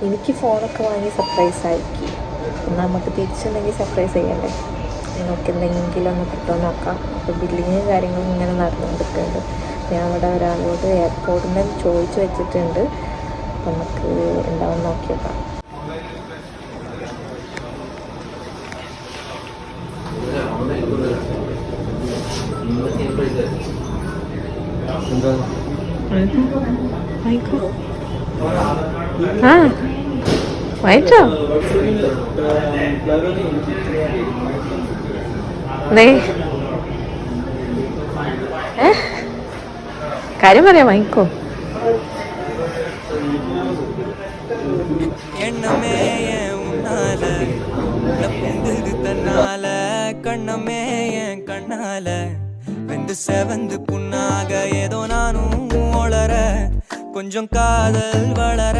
എനിക്ക് ഫോണൊക്കെ വാങ്ങി സർപ്രൈസ് ആക്കി. നമുക്ക് തിരിച്ചെന്തെങ്കിൽ സർപ്രൈസ് ചെയ്യണ്ടേ? നമുക്ക് എന്തെങ്കിലും ഒന്ന് കിട്ടുമോ നോക്കാം. അപ്പോൾ ബില്ലിങ്ങും കാര്യങ്ങളും ഇങ്ങനെ നടന്നുകൊണ്ടിരിക്കുന്നുണ്ട്. ഞാൻ അവിടെ ഒരാളോട് എയർപോർട്ടിൽ നിന്ന് ചോദിച്ചു വെച്ചിട്ടുണ്ട്. നമുക്ക് എന്താണെന്ന് നോക്കി നോക്കാം. ആ വായിച്ചോ? കാര്യം പറയാം, വാങ്ങിക്കോ. எண்ணமே என் உன்னால புங்குது தன்னால கண்ணமே என் கண்ணால வெந்து செவந்து புண்ணாக ஏதோ நானும் ஒளர கொஞ்சம் காதல் வளர